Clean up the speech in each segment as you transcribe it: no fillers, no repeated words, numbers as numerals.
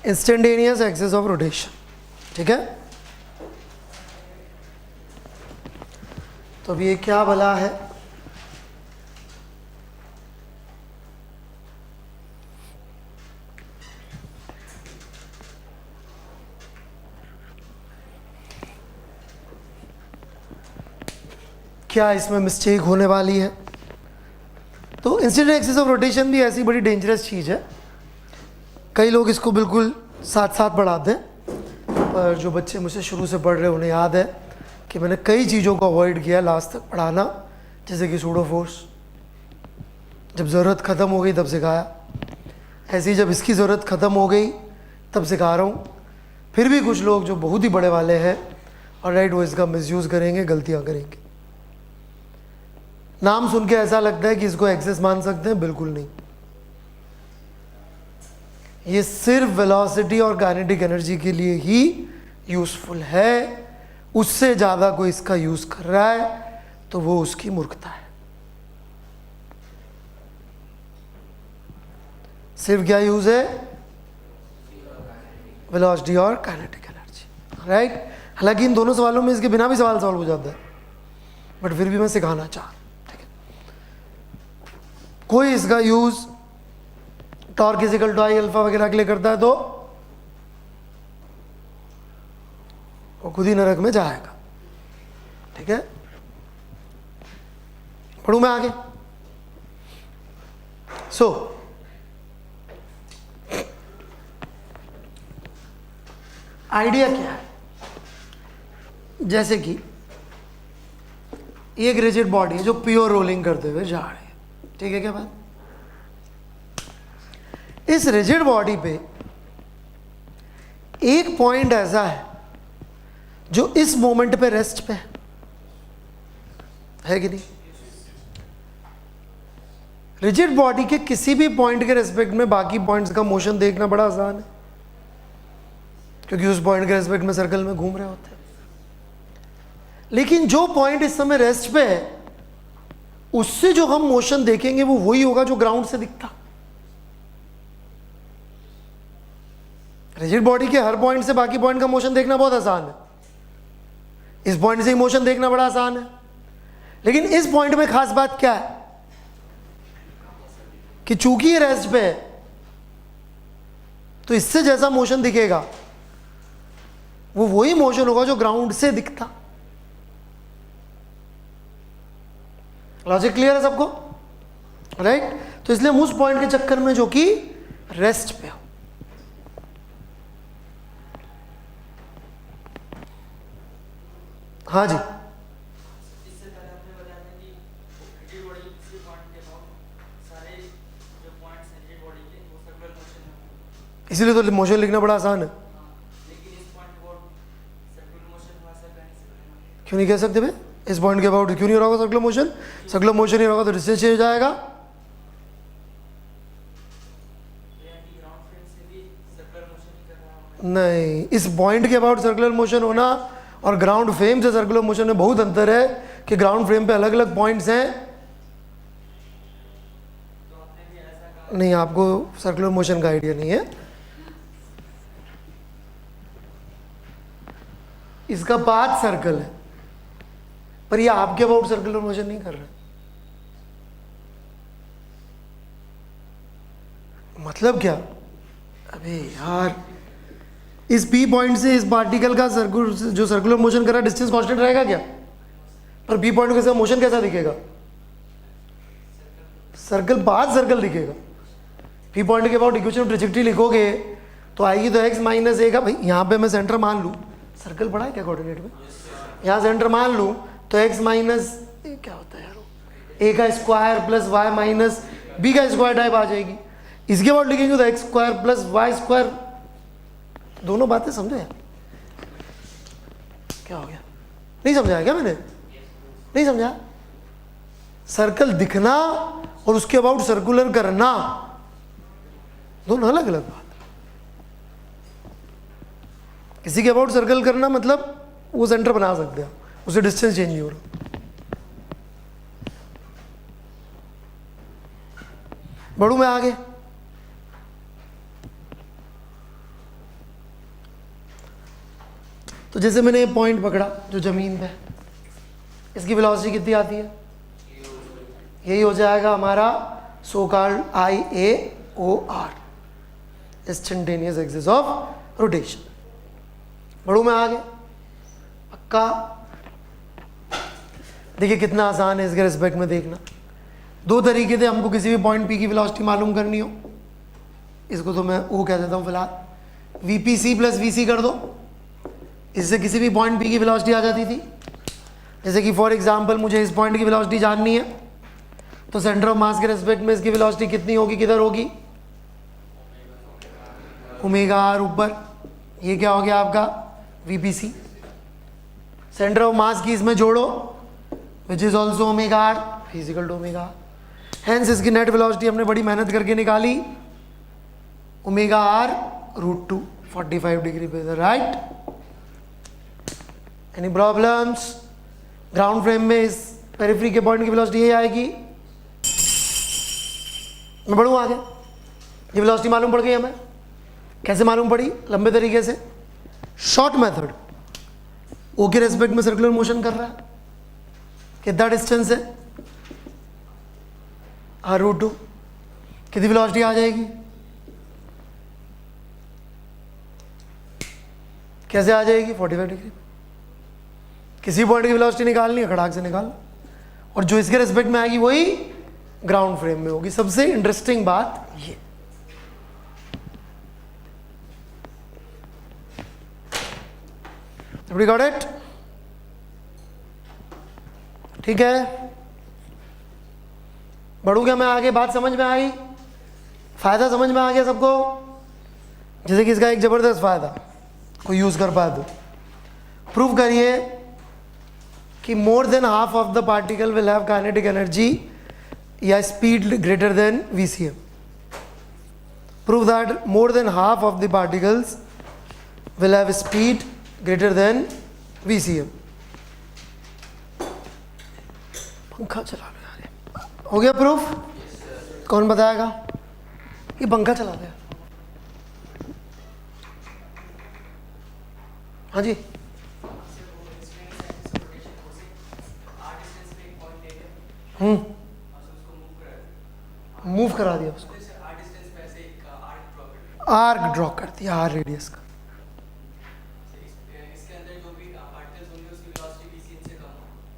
Instantaneous axis of rotation, ठीक है। तो अब ये क्या भला है? क्या इसमें मिस्टेक होने वाली है? तो इंस्टेंट एक्सिस ऑफ रोटेशन भी ऐसी बड़ी डेंजरस चीज़ है। कई लोग इसको बिल्कुल साथ साथ पढ़ाते हैं, पर जो बच्चे मुझसे शुरू से पढ़ रहे हैं उन्हें याद है कि मैंने कई चीज़ों को अवॉइड किया लास्ट तक पढ़ाना, जैसे कि सूडो फोर्स। जब ज़रूरत ख़त्म हो गई तब सिखाया, ऐसी जब इसकी ज़रूरत ख़त्म हो गई तब सिखा रहा हूँ। फिर भी कुछ लोग जो बहुत ही बड़े वाले हैं और राइट, वो इसका मिसयूज़ करेंगे, गलतियाँ करेंगे। नाम सुन के ऐसा लगता है कि इसको एक्सेस मान सकते हैं, बिल्कुल नहीं। ये सिर्फ वेलोसिटी और काइनेटिक एनर्जी के लिए ही यूज़फुल है। उससे ज़्यादा कोई इसका यूज़ कर रहा है तो वो उसकी मूर्खता है। सिर्फ क्या यूज़ है? वेलोसिटी और काइनेटिक एनर्जी, राइट। हालांकि इन दोनों सवालों में इसके बिना भी सवाल सॉल्व हो जाता है, बट फिर भी मैं सिखाना चाह, ठीक है। कोई इसका use torque is equal to I alpha वगैरह के लिए करता है तो वो खुद ही नरक में जाएगा, ठीक है। पढ़ूं मैं आगे? आइडिया क्या है? जैसे कि एक रिजिड बॉडी है जो प्योर रोलिंग करते हुए जा रही है, ठीक है क्या बात? इस रिजिड बॉडी पे एक पॉइंट ऐसा है जो इस मोमेंट पे रेस्ट पे है कि नहीं? रिजिड बॉडी के किसी भी पॉइंट के रेस्पेक्ट में बाकी पॉइंट्स का मोशन देखना बड़ा आसान है, क्योंकि उस पॉइंट के रेस्पेक्ट में सर्कल में घूम रहे होते हैं। लेकिन जो पॉइंट इस समय रेस्ट पे है, उससे जो हम मोशन देखेंगे वो वही होगा जो ग्राउंड से दिखता। रिजिड बॉडी के हर पॉइंट से बाकी पॉइंट का मोशन देखना बहुत आसान है, इस पॉइंट से ही मोशन देखना बड़ा आसान है। लेकिन इस पॉइंट में खास बात क्या है कि चूंकि ये रेस्ट पे है, तो इससे जैसा मोशन दिखेगा वो वही मोशन होगा जो ग्राउंड से दिखता। लॉजिक क्लियर है सबको, राइट? तो इसलिए हम उस पॉइंट के चक्कर में जो कि रेस्ट पे हो, हाँ जी, इसीलिए तो मोशन लिखना बड़ा आसान है। क्यों नहीं कह सकते भाई? इस पॉइंट के अबाउट क्यों नहीं हो रहा होगा सर्कुलर मोशन? सर्कुलर मोशन ही होगा तो डिस्टेंस चेंज हो जाएगा। नहीं, इस पॉइंट के अबाउट सर्कुलर मोशन होना और ग्राउंड फ्रेम से सर्कुलर मोशन में बहुत अंतर है कि ग्राउंड फ्रेम पे अलग अलग पॉइंट्स हैं। नहीं, आपको सर्कुलर मोशन का आइडिया नहीं है। इसका पाथ सर्कल है, पर ये आपके अबाउट सर्कुलर मोशन नहीं कर रहा। मतलब क्या? अबे यार, इस पी पॉइंट से इस पार्टिकल का जो सर्कुलर मोशन कर रहा है, डिस्टेंस कांस्टेंट रहेगा क्या? पर पी पॉइंट के मोशन कैसा दिखेगा? सर्कल पाथ सर्कल दिखेगा। पी पॉइंट के अबाउट इक्वेशन ऑफ ट्रेजेक्टरी लिखोगे तो आएगी तो x माइनस ए का, भाई यहाँ पे मैं सेंटर मान लूँ, सर्कल पढ़ा है क्या कोऑर्डिनेट में? यहाँ सेंटर मान लूँ तो x माइनस क्या होता है यार, a का square plus y minus b का स्क्वायर टाइप आ जाएगी। इसके बाद लिखेंगे तो x square plus y square. दोनों बातें समझो यार, क्या हो गया? नहीं समझाया क्या मैंने? नहीं समझा? सर्कल दिखना और उसके अबाउट सर्कुलर करना दोनों अलग अलग बात। किसी के अबाउट सर्कल करना मतलब वो सेंटर बना सकते हैं, उसे डिस्टेंस चेंज नहीं हो रहा। बढ़ू मैं आगे? तो जैसे मैंने ये पॉइंट पकड़ा जो ज़मीन पे, इसकी वेलोसिटी कितनी आती है? यही हो जाएगा हमारा so called IAOR, instantaneous axis of rotation. बढ़ू मैं आगे? पक्का? देखिए कितना आसान है इसके रिस्पेक्ट में देखना। दो तरीके थे हमको किसी भी पॉइंट P की वेलोसिटी मालूम करनी हो। इसको तो मैं O कह देता हूँ फिलहाल, VPC प्लस VC कर दो, इससे किसी भी पॉइंट P की वेलोसिटी आ जाती थी। जैसे कि फॉर एग्जांपल मुझे इस पॉइंट की वेलोसिटी जाननी है, तो सेंटर ऑफ मास के रिस्पेक्ट में इसकी वेलोसिटी कितनी होगी, किधर होगी? ओमेगा R ऊपर, ये क्या हो गया आपका VPC। सेंटर ऑफ मास की इसमें जोड़ो, which is also omega R physical to omega R। Hence इसकी नेट वेलोसिटी हमने बड़ी मेहनत करके निकाली, ओमेगा R √2 45 डिग्री पे, right? Any problems? Ground frame में इस पेरिफेरी के पॉइंट की वेलोसिटी ये आएगी। मैं बढ़ूँ आगे? ये वेलोसिटी मालूम पड़ गई हमें। कैसे मालूम पड़ी? लंबे तरीके से, शॉर्ट मेथड। O के रेस्पेक्ट में सर्कुलर मोशन कर रहा है, कितना डिस्टेंस है? R√2, कितनी वेलोसिटी आ जाएगी? कैसे आ जाएगी? 45 डिग्री। किसी पॉइंट की वेलोसिटी निकालनी है, खड़ाक से निकाल, और जो इसके रेस्पेक्ट में आएगी वही ग्राउंड फ्रेम में होगी। सबसे इंटरेस्टिंग बात ये, Everybody got it? ठीक है, बढ़ू क्या मैं आगे? बात समझ में आई? फायदा समझ में आ गया सबको? जैसे कि इसका एक जबरदस्त फायदा कोई यूज कर पाए तो प्रूव करिए कि more than half of the particle will have kinetic energy या speed greater than VCM। Prove that more than half of the particles will have speed greater than VCM। पंखा चला लो यार, हो गया प्रूफ? कौन बताएगा? ये पंखा चला दे। हाँ जी, मूव करा दिया उसको, आर्क ड्रॉ कर दिया, R रेडियस का।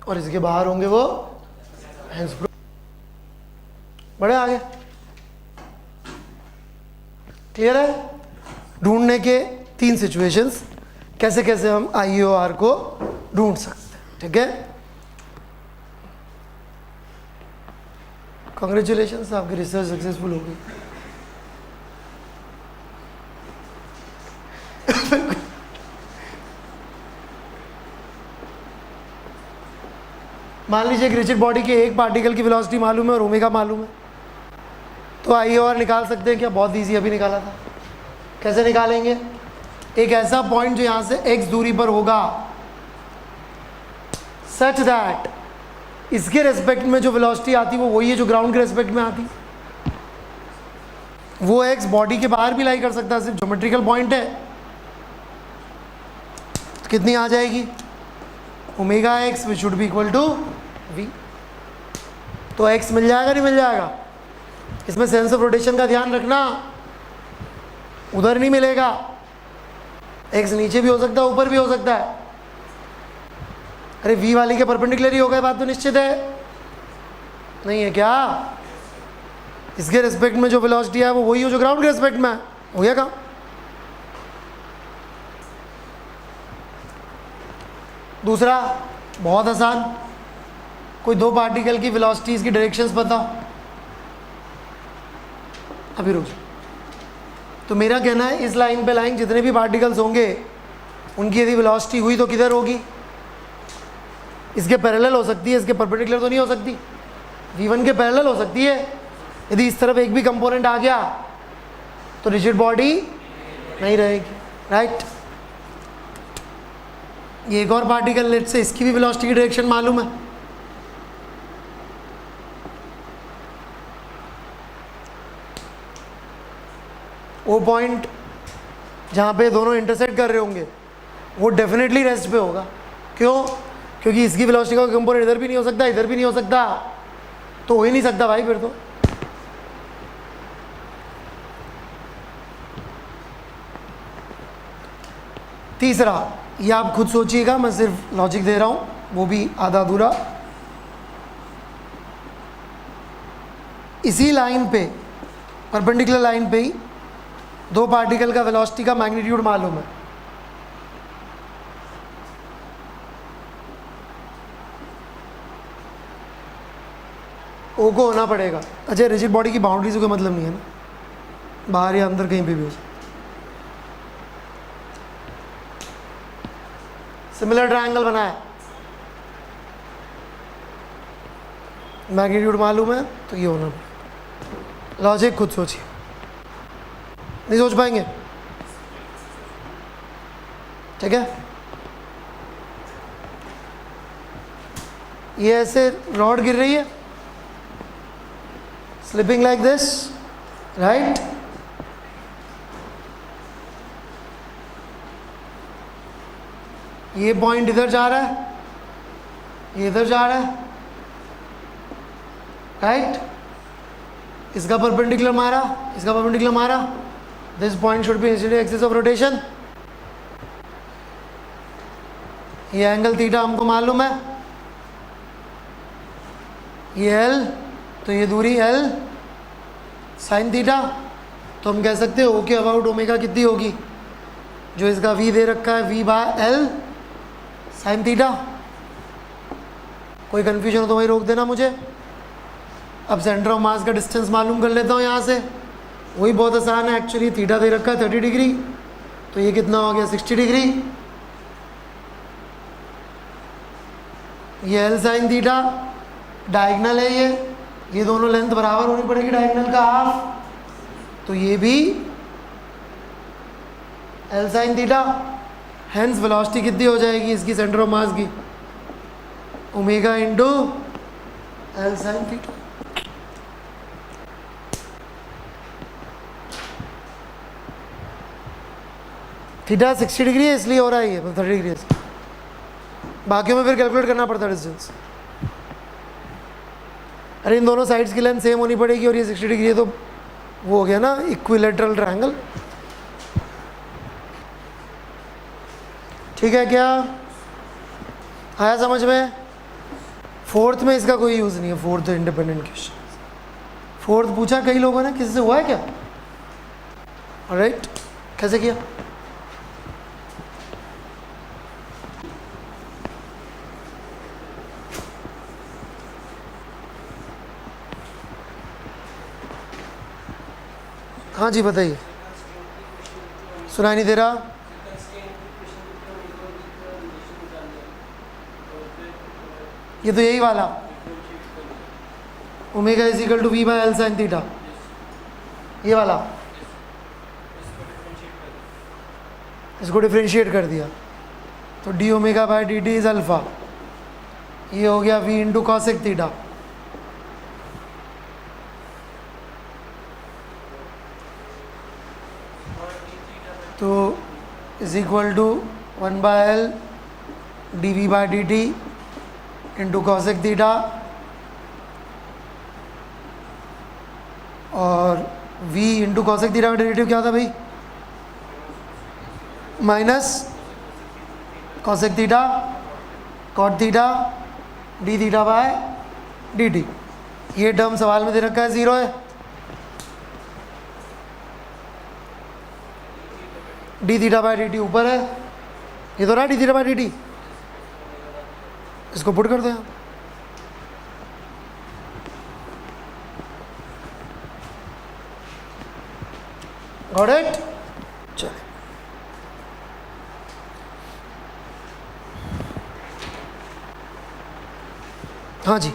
और इसके बाहर होंगे वो हैंस। बड़े आगे क्लियर है? ढूंढने के 3 सिचुएशंस, कैसे कैसे हम IAOR को ढूंढ सकते हैं। ठीक है, कांग्रेचुलेशंस, आपकी रिसर्च सक्सेसफुल हो गई। मान लीजिए एक रिजिड बॉडी के एक पार्टिकल की वेलोसिटी मालूम है और ओमेगा मालूम है, तो IAOR निकाल सकते हैं क्या? बहुत इजी, अभी निकाला था। कैसे निकालेंगे? एक ऐसा पॉइंट जो यहां से x दूरी पर होगा, सच दैट इसके रेस्पेक्ट में जो वेलोसिटी आती वो वही है जो ग्राउंड के रेस्पेक्ट में आती। वो x बॉडी के बाहर भी लाई कर सकता है, सिर्फ ज्योमेट्रिकल पॉइंट है। कितनी आ जाएगी? Omega x which should be equal to v। तो x मिल जाएगा, नहीं मिल जाएगा? इसमें सेंस ऑफ रोटेशन का ध्यान रखना, उधर नहीं मिलेगा। x नीचे भी हो सकता है, ऊपर भी हो सकता है। अरे v वाली के परपेंडिकुलर ही हो गए, बात तो निश्चित है। नहीं है क्या? इसके रिस्पेक्ट में जो वेलोसिटी है वो वही हो जो ग्राउंड के रिस्पेक्ट में है। हो गया काम? दूसरा बहुत आसान, कोई दो पार्टिकल की वेलोसिटीज की डायरेक्शंस बताओ। अभी रुक, तो मेरा कहना है इस लाइन पे लाइन जितने भी पार्टिकल्स होंगे उनकी यदि वेलोसिटी हुई तो किधर होगी? इसके पैरेलल हो सकती है, इसके परपेंडिकुलर तो नहीं हो सकती। v1 के पैरेलल हो सकती है। यदि इस तरफ एक भी कंपोनेंट आ गया तो रिजिड बॉडी नहीं रहेगी, राइट? ये एक और पार्टिकल लेट से, इसकी भी वेलोसिटी की डायरेक्शन मालूम है। वो पॉइंट जहाँ पे दोनों इंटरसेक्ट कर रहे होंगे वो डेफिनेटली रेस्ट पे होगा। क्यों? क्योंकि इसकी वेलोसिटी का कंपोनेंट इधर भी नहीं हो सकता, इधर भी नहीं हो सकता, तो हो ही नहीं सकता भाई फिर तो। तीसरा, ये आप खुद सोचिएगा, मैं सिर्फ लॉजिक दे रहा हूं, वो भी आधा अधूरा। इसी लाइन पे, परपेंडिकुलर लाइन पे ही दो पार्टिकल का वेलोसिटी का मैग्नीट्यूड मालूम है। ओ को होना पड़ेगा। अच्छा, रिजिड बॉडी की बाउंड्री से कोई मतलब नहीं है ना, बाहर या अंदर कहीं पे भी हो सकता। सिमिलर ट्रायंगल बनाया, मैग्नीट्यूड मालूम है तो ये होना पड़ेगा। लॉजिक खुद सोचिए, नहीं सोच पाएंगे? ठीक है, ये ऐसे रॉड गिर रही है, स्लिपिंग लाइक दिस, राइट? ये पॉइंट इधर जा रहा है, ये इधर जा रहा है, राइट? इसका परपेंडिकुलर मारा, इसका परपेंडिकुलर मारा, this point should be incident axis of rotation. ये एंगल थीटा हमको मालूम है, ये एल, तो ये दूरी एल साइन थीटा। तो हम कह सकते हैं ओके अबाउट ओमेगा कितनी होगी, जो इसका वी दे रखा है, V by L sine theta. कोई कंफ्यूजन हो तो वही रोक देना मुझे। अब सेंटर ऑफ मास का डिस्टेंस मालूम कर लेता हूँ यहाँ से, वही बहुत आसान है एक्चुअली। थीटा दे रखा है 30 डिग्री, तो ये कितना हो गया 60 डिग्री। ये एल साइन थीटा डायगनल है, ये दोनों लेंथ बराबर होनी पड़ेगी, डायगनल का हाफ, तो ये भी L sine theta. Hence velocity कितनी हो जाएगी इसकी सेंटर ऑफ मास की, omega into L sine theta. Theta 60 degree है इसलिए हो रहा है ये, 30 डिग्री है, बाकियों में फिर कैलकुलेट करना पड़ता है डिस्टेंस। अरे इन दोनों साइड्स की लेंथ सेम होनी पड़ेगी, और ये 60 डिग्री है, तो वो हो गया ना इक्विलेटरल ट्रायंगल। ठीक है, क्या आया समझ में? फोर्थ में इसका कोई यूज़ नहीं है, फोर्थ इंडिपेंडेंट क्वेश्चन। फोर्थ पूछा कई लोगों ने, किसी से हुआ है क्या? ऑलराइट, कैसे किया? हाँ जी बताइए, सुनाई नहीं दे रहा। ये तो यही वाला omega is equal to V by L sine theta, ये वाला, इसको डिफ्रेंशिएट कर दिया तो D omega by D T is alpha, ये हो गया वी इंटू कॉसेक थीटा। तो is equal to 1 by L D V by D T into cosec theta, और v इंटू कॉसेक थीटा का डेरिवेटिव क्या था भाई? Minus cosec theta cot theta D theta by D T. ये term सवाल में दे रखा है, 0 है। D theta by D T ऊपर है, ये तो रहा D theta by D T, इसको पुट कर दें। Got it? चलिए, हाँ जी।